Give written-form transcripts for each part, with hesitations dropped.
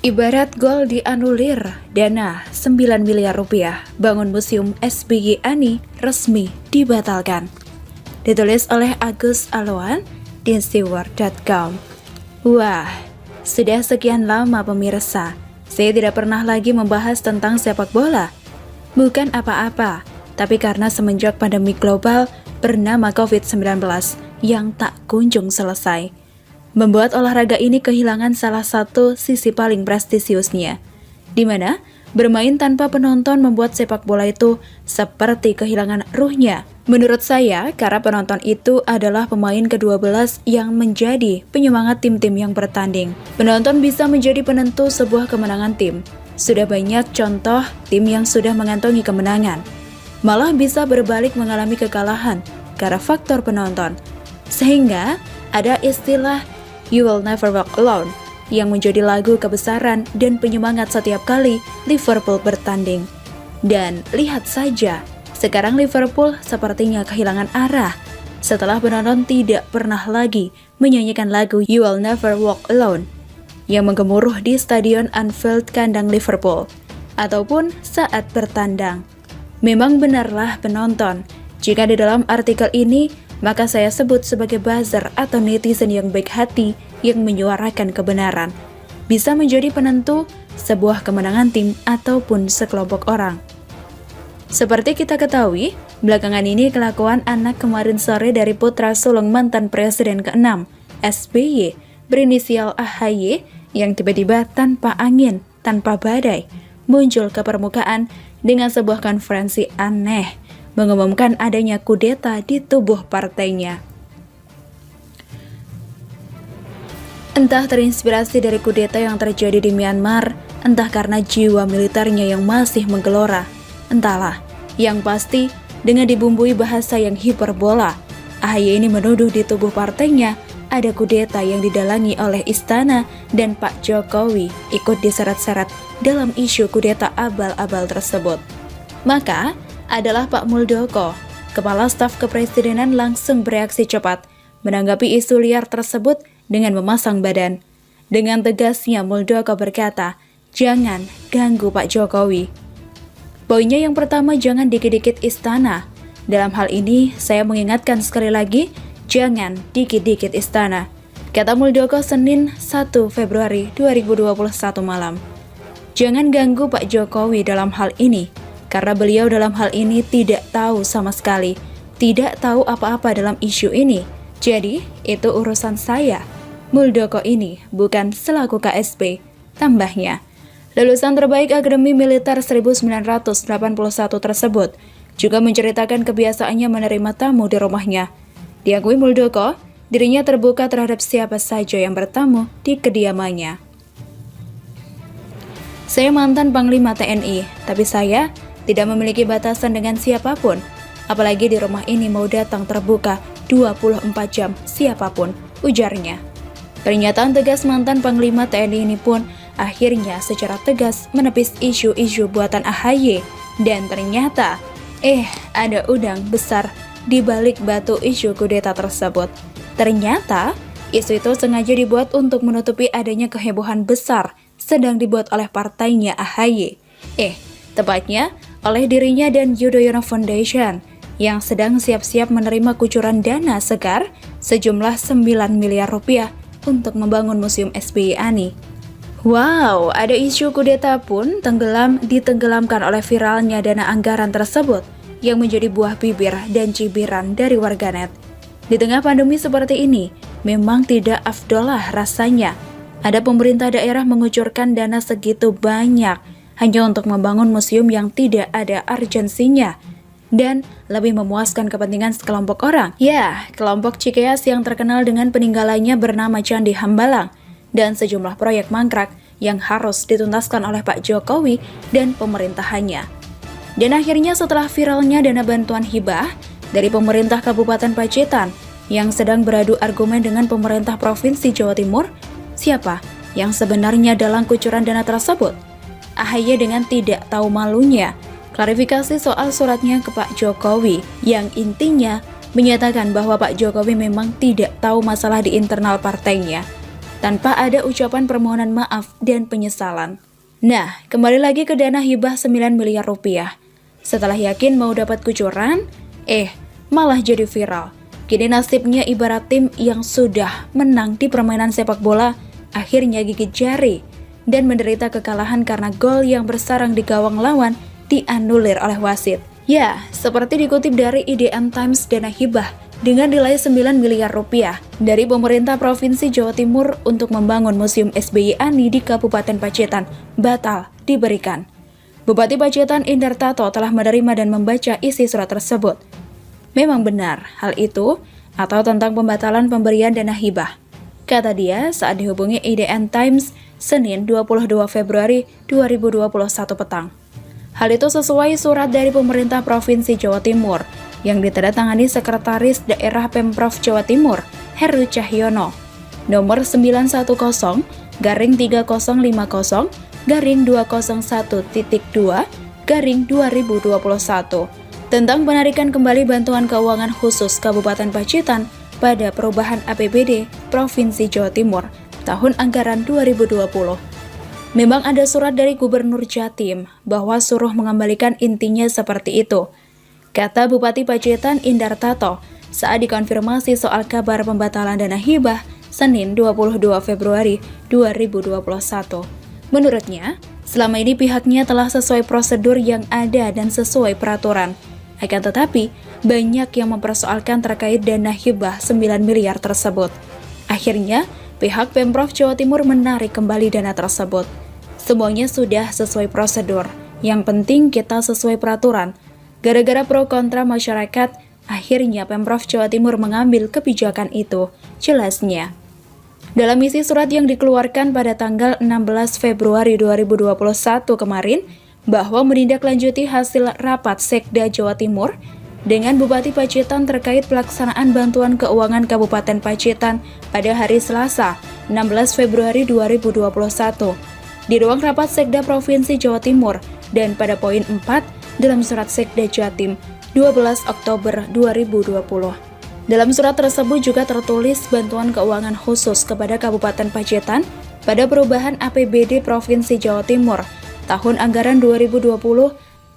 Ibarat gol dianulir, dana 9 miliar rupiah bangun museum SBY Ani resmi dibatalkan. Ditulis oleh Agus Alwan di steward.com. Wah, sudah sekian lama pemirsa, saya tidak pernah lagi membahas tentang sepak bola. Bukan apa-apa, tapi karena semenjak pandemi global bernama COVID-19 yang tak kunjung selesai, membuat olahraga ini kehilangan salah satu sisi paling prestisiusnya, di mana bermain tanpa penonton membuat sepak bola itu seperti kehilangan ruhnya. Menurut saya, karena penonton itu adalah pemain ke-12 yang menjadi penyemangat tim-tim yang bertanding. Penonton bisa menjadi penentu sebuah kemenangan tim. Sudah banyak contoh tim yang sudah mengantongi kemenangan, malah bisa berbalik mengalami kekalahan karena faktor penonton. Sehingga ada istilah "You Will Never Walk Alone" yang menjadi lagu kebesaran dan penyemangat setiap kali Liverpool bertanding. Dan lihat saja, sekarang Liverpool sepertinya kehilangan arah setelah penonton tidak pernah lagi menyanyikan lagu "You Will Never Walk Alone" yang menggemuruh di Stadion Anfield kandang Liverpool ataupun saat bertandang. Memang benarlah penonton. Jika di dalam artikel ini, maka saya sebut sebagai buzzer atau netizen yang baik hati yang menyuarakan kebenaran, bisa menjadi penentu sebuah kemenangan tim ataupun sekelompok orang. Seperti kita ketahui, belakangan ini kelakuan anak kemarin sore dari putra sulung mantan Presiden ke-6, SBY, berinisial AHY, yang tiba-tiba tanpa angin, tanpa badai, muncul ke permukaan dengan sebuah konferensi aneh, mengumumkan adanya kudeta di tubuh partainya. Entah terinspirasi dari kudeta yang terjadi di Myanmar, entah karena jiwa militernya yang masih menggelora, entahlah, yang pasti dengan dibumbui bahasa yang hiperbola, AHY ini menuduh di tubuh partainya ada kudeta yang didalangi oleh istana dan Pak Jokowi ikut diseret-seret dalam isu kudeta abal-abal tersebut. Maka adalah Pak Muldoko, Kepala Staf Kepresidenan, langsung bereaksi cepat menanggapi isu liar tersebut dengan memasang badan. Dengan tegasnya Muldoko berkata, "Jangan ganggu Pak Jokowi." Poinnya yang pertama, jangan dikit-dikit istana. Dalam hal ini, saya mengingatkan sekali lagi, jangan dikit-dikit istana, kata Muldoko Senin 1 Februari 2021 malam. Jangan ganggu Pak Jokowi dalam hal ini, karena beliau dalam hal ini tidak tahu sama sekali, tidak tahu apa-apa dalam isu ini. Jadi, itu urusan saya. Muldoko ini bukan selaku KSP, tambahnya. Lulusan terbaik Akademi Militer 1981 tersebut juga menceritakan kebiasaannya menerima tamu di rumahnya. Diakui Muldoko, dirinya terbuka terhadap siapa saja yang bertamu di kediamannya. Saya mantan Panglima TNI, tapi saya tidak memiliki batasan dengan siapapun. Apalagi di rumah ini mau datang terbuka 24 jam siapapun, ujarnya. Pernyataan tegas mantan Panglima TNI ini pun akhirnya secara tegas menepis isu-isu buatan AHY. Dan ternyata, ada udang besar di balik batu isu kudeta tersebut. Ternyata, isu itu sengaja dibuat untuk menutupi adanya kehebohan besar sedang dibuat oleh partainya AHY. Tepatnya oleh dirinya dan Yudhoyono Foundation yang sedang siap-siap menerima kucuran dana segar sejumlah 9 miliar rupiah untuk membangun Museum SBY Ani. Wow, ada isu kudeta pun ditenggelamkan oleh viralnya dana anggaran tersebut yang menjadi buah bibir dan cibiran dari warganet. Di tengah pandemi seperti ini, memang tidak afdolah rasanya ada pemerintah daerah mengucurkan dana segitu banyak hanya untuk membangun museum yang tidak ada urgensinya dan lebih memuaskan kepentingan sekelompok orang. Ya, kelompok Cikeas yang terkenal dengan peninggalannya bernama Candi Hambalang dan sejumlah proyek mangkrak yang harus dituntaskan oleh Pak Jokowi dan pemerintahannya. Dan akhirnya setelah viralnya dana bantuan hibah dari pemerintah Kabupaten Pacitan yang sedang beradu argumen dengan pemerintah Provinsi Jawa Timur, siapa yang sebenarnya dalam kucuran dana tersebut? AHY dengan tidak tahu malunya klarifikasi soal suratnya ke Pak Jokowi yang intinya menyatakan bahwa Pak Jokowi memang tidak tahu masalah di internal partainya. tanpa ada ucapan permohonan maaf dan penyesalan. Nah, kembali lagi ke dana hibah 9 miliar rupiah. Setelah yakin mau dapat kucuran, malah jadi viral. Kini nasibnya ibarat tim yang sudah menang di permainan sepak bola, akhirnya gigit jari dan menderita kekalahan karena gol yang bersarang di gawang lawan dianulir oleh wasit. Ya, seperti dikutip dari IDN Times, dana hibah dengan nilai 9 miliar rupiah dari pemerintah Provinsi Jawa Timur untuk membangun Museum SBY Ani di Kabupaten Pacitan batal diberikan. Bupati Pacitan Indartato telah menerima dan membaca isi surat tersebut. Memang benar hal itu atau tentang pembatalan pemberian dana hibah, kata dia saat dihubungi IDN Times Senin 22 Februari 2021 petang. Hal itu sesuai surat dari pemerintah Provinsi Jawa Timur yang ditandatangani Sekretaris Daerah Pemprov Jawa Timur, Heru Cahyono, nomor 910-3050-201.2/2021 tentang penarikan kembali bantuan keuangan khusus Kabupaten Pacitan pada perubahan APBD Provinsi Jawa Timur tahun anggaran 2020. Memang ada surat dari Gubernur Jatim bahwa suruh mengembalikan, intinya seperti itu, kata Bupati Pacitan Indartato saat dikonfirmasi soal kabar pembatalan dana hibah Senin 22 Februari 2021. Menurutnya, selama ini pihaknya telah sesuai prosedur yang ada dan sesuai peraturan. Akan tetapi, banyak yang mempersoalkan terkait dana hibah 9 miliar tersebut. Akhirnya, pihak Pemprov Jawa Timur menarik kembali dana tersebut. Semuanya sudah sesuai prosedur. Yang penting kita sesuai peraturan. Gara-gara pro kontra masyarakat, akhirnya Pemprov Jawa Timur mengambil kebijakan itu, jelasnya. Dalam isi surat yang dikeluarkan pada tanggal 16 Februari 2021 kemarin, bahwa menindaklanjuti hasil rapat Sekda Jawa Timur dengan Bupati Pacitan terkait pelaksanaan bantuan keuangan Kabupaten Pacitan pada hari Selasa, 16 Februari 2021, di ruang rapat Sekda Provinsi Jawa Timur, dan pada poin 4 dalam surat Sekda Jatim 12 Oktober 2020. Dalam surat tersebut juga tertulis bantuan keuangan khusus kepada Kabupaten Pacitan pada perubahan APBD Provinsi Jawa Timur tahun anggaran 2020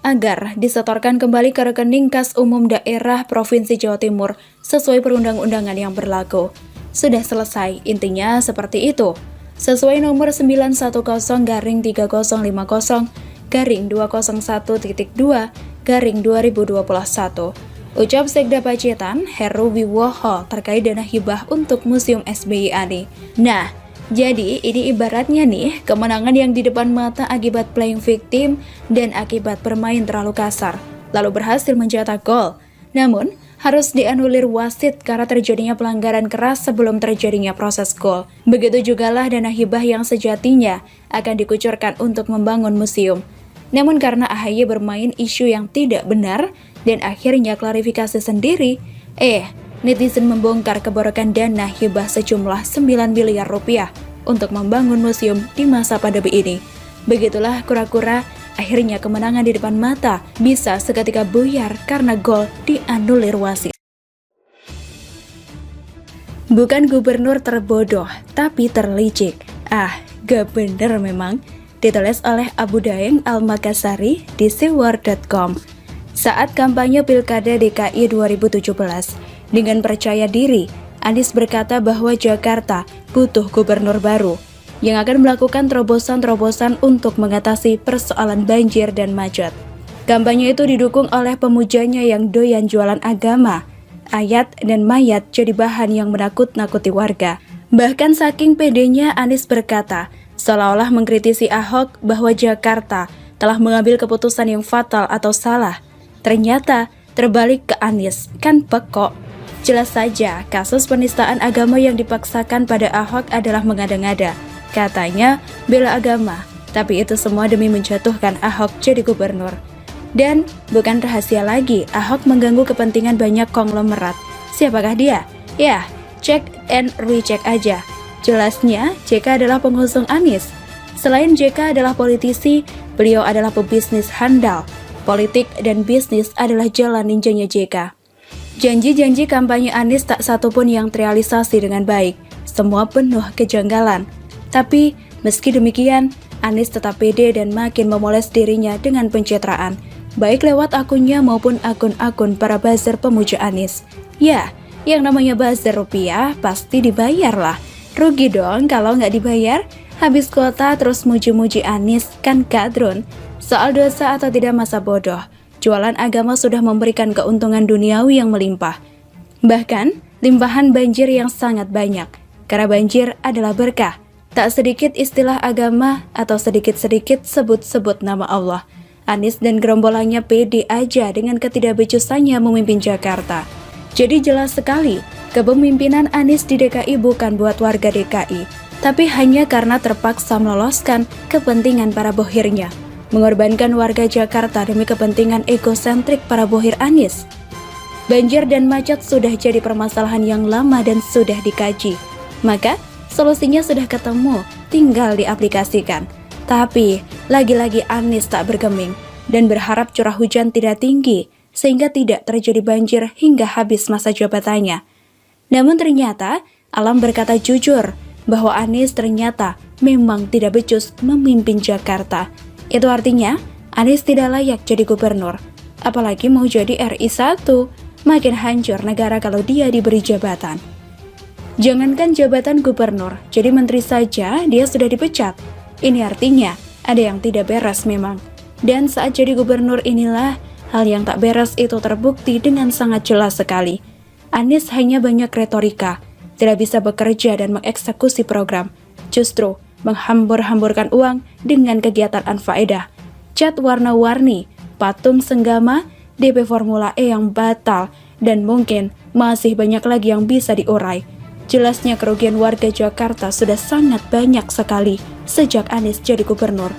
agar disetorkan kembali ke rekening kas umum daerah Provinsi Jawa Timur sesuai perundang-undangan yang berlaku. Sudah selesai, intinya seperti itu. Sesuai nomor 910-3050-201.2/2021, ucap Sekda Pacitan Heru Wiwoho terkait dana hibah untuk Museum SBY Ani. Nah, jadi ini ibaratnya nih kemenangan yang di depan mata akibat playing victim dan akibat bermain terlalu kasar, lalu berhasil mencetak gol. Namun, harus dianulir wasit karena terjadinya pelanggaran keras sebelum terjadinya proses gol. Begitu jugalah dana hibah yang sejatinya akan dikucurkan untuk membangun museum. Namun karena AHY bermain isu yang tidak benar dan akhirnya klarifikasi sendiri, netizen membongkar keborokan dana hibah sejumlah 9 miliar rupiah untuk membangun museum di masa pandemi ini. Begitulah kura-kura, akhirnya kemenangan di depan mata bisa seketika buyar karena gol dianulir wasit. Bukan gubernur terbodoh, tapi terlicik. Gak bener memang. Ditulis oleh Abu Daeng Al-Makassari di siwar.com. Saat kampanye Pilkada DKI 2017, dengan percaya diri, Anies berkata bahwa Jakarta butuh gubernur baru yang akan melakukan terobosan-terobosan untuk mengatasi persoalan banjir dan macet. Kampanye itu didukung oleh pemujanya yang doyan jualan agama, ayat dan mayat jadi bahan yang menakut-nakuti warga. Bahkan saking pedenya, Anies berkata, seolah-olah mengkritisi Ahok bahwa Jakarta telah mengambil keputusan yang fatal atau salah. Ternyata terbalik ke Anies, kan pekok. Jelas saja, kasus penistaan agama yang dipaksakan pada Ahok adalah mengada-ngada. Katanya bela agama, tapi itu semua demi menjatuhkan Ahok jadi gubernur. Dan bukan rahasia lagi, Ahok mengganggu kepentingan banyak konglomerat. Siapakah dia? Ya, cek and recheck aja. Jelasnya, JK adalah pengusung Anies. Selain JK adalah politisi, beliau adalah pebisnis handal. Politik dan bisnis adalah jalan ninjanya JK. Janji-janji kampanye Anies tak satu pun yang terrealisasi dengan baik. semua penuh kejanggalan. Tapi meski demikian, Anies tetap pede dan makin memoles dirinya dengan pencitraan, baik lewat akunnya maupun akun-akun para buzzer pemuja Anies. Ya, yang namanya buzzer rupiah pasti dibayar lah. Rugi dong kalau nggak dibayar, habis kuota terus muji-muji Anies, kan kadrun. Soal dosa atau tidak masa bodoh, jualan agama sudah memberikan keuntungan duniawi yang melimpah. Bahkan, limpahan banjir yang sangat banyak. Karena banjir adalah berkah. Tak sedikit istilah agama atau sedikit-sedikit sebut-sebut nama Allah. Anies dan gerombolannya pede aja dengan ketidakbecusannya memimpin Jakarta. Jadi jelas sekali, kepemimpinan Anies di DKI bukan buat warga DKI, tapi hanya karena terpaksa meloloskan kepentingan para bohirnya, mengorbankan warga Jakarta demi kepentingan egosentrik para bohir Anies. Banjir dan macet sudah jadi permasalahan yang lama dan sudah dikaji. Maka, solusinya sudah ketemu, tinggal diaplikasikan. Tapi, lagi-lagi Anies tak bergeming dan berharap curah hujan tidak tinggi sehingga tidak terjadi banjir hingga habis masa jabatannya. Namun ternyata, alam berkata jujur bahwa Anies ternyata memang tidak becus memimpin Jakarta. Itu artinya, Anies tidak layak jadi gubernur. Apalagi mau jadi RI 1, makin hancur negara kalau dia diberi jabatan. Jangankan jabatan gubernur, jadi menteri saja dia sudah dipecat. Ini artinya ada yang tidak beres memang. Dan saat jadi gubernur inilah hal yang tak beres itu terbukti dengan sangat jelas sekali. Anies hanya banyak retorika, tidak bisa bekerja dan mengeksekusi program. Justru menghambur-hamburkan uang dengan kegiatan anfaedah. Cat warna-warni, patung senggama, DP Formula E yang batal, dan mungkin masih banyak lagi yang bisa diurai. Jelasnya kerugian warga Jakarta sudah sangat banyak sekali sejak Anies jadi gubernur.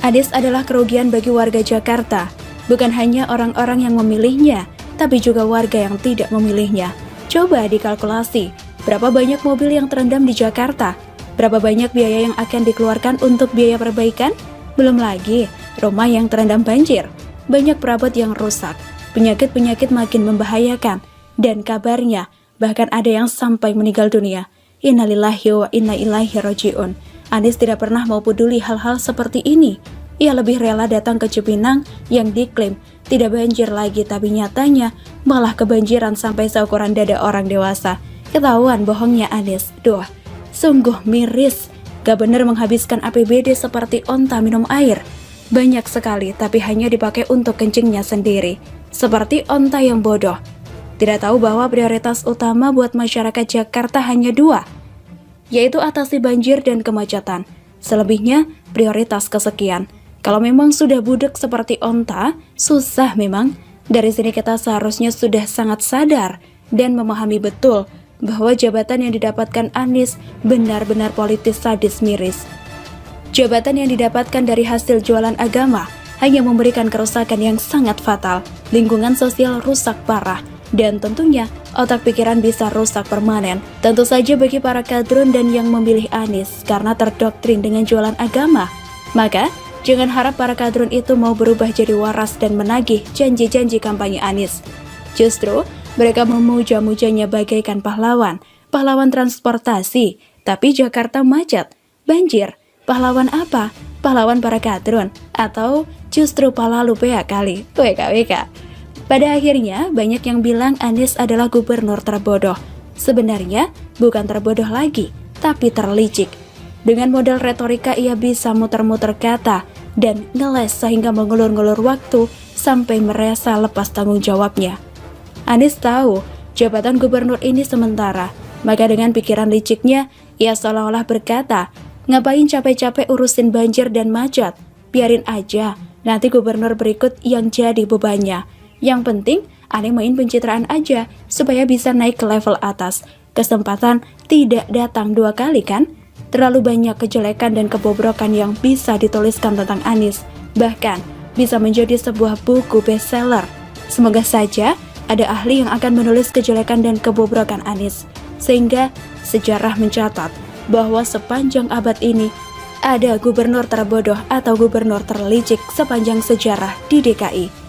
Anies adalah kerugian bagi warga Jakarta, bukan hanya orang-orang yang memilihnya, tapi juga warga yang tidak memilihnya. Coba dikalkulasi, berapa banyak mobil yang terendam di Jakarta? Berapa banyak biaya yang akan dikeluarkan untuk biaya perbaikan? Belum lagi rumah yang terendam banjir, banyak perabot yang rusak, penyakit-penyakit makin membahayakan, dan kabarnya bahkan ada yang sampai meninggal dunia. Innalillahi wa inna ilaihi raji'un. Anies tidak pernah mau peduli hal-hal seperti ini. Ia lebih rela datang ke Cipinang yang diklaim tidak banjir lagi, tapi nyatanya malah kebanjiran sampai seukuran dada orang dewasa. Ketahuan bohongnya Anies. Duh, sungguh miris. Gak bener menghabiskan APBD seperti onta minum air. Banyak sekali, tapi hanya dipakai untuk kencingnya sendiri. Seperti onta yang bodoh. Tidak tahu bahwa prioritas utama buat masyarakat Jakarta hanya dua, yaitu atasi banjir dan kemacetan. Selebihnya prioritas kesekian. Kalau memang sudah budek seperti onta, susah memang. Dari sini kita seharusnya sudah sangat sadar dan memahami betul bahwa jabatan yang didapatkan Anies benar-benar politis sadis miris. Jabatan yang didapatkan dari hasil jualan agama hanya memberikan kerusakan yang sangat fatal, lingkungan sosial rusak parah, dan tentunya otak pikiran bisa rusak permanen. Tentu saja bagi para kadrun dan yang memilih Anies karena terdoktrin dengan jualan agama. Maka, jangan harap para kadrun itu mau berubah jadi waras dan menagih janji-janji kampanye Anies. Justru, mereka memuja-mujanya bagaikan pahlawan, pahlawan transportasi, tapi Jakarta macet, banjir. Pahlawan apa? Pahlawan para kadrun? Atau justru palalu pea kali? WKWK. Pada akhirnya, banyak yang bilang Anies adalah gubernur terbodoh. Sebenarnya, bukan terbodoh lagi, tapi terlicik. Dengan modal retorika ia bisa muter-muter kata dan ngeles sehingga mengulur-ngulur waktu sampai merasa lepas tanggung jawabnya. Anies tahu jabatan gubernur ini sementara, maka dengan pikiran liciknya, ia seolah-olah berkata, ngapain capek-capek urusin banjir dan macet? Biarin aja, nanti gubernur berikut yang jadi bebannya. Yang penting, Anies main pencitraan aja, supaya bisa naik ke level atas. Kesempatan tidak datang dua kali kan? Terlalu banyak kejelekan dan kebobrokan yang bisa dituliskan tentang Anies. Bahkan, bisa menjadi sebuah buku bestseller. Semoga saja ada ahli yang akan menulis kejelekan dan kebobrokan Anies. Sehingga sejarah mencatat bahwa sepanjang abad ini, ada gubernur terbodoh atau gubernur terlicik sepanjang sejarah di DKI.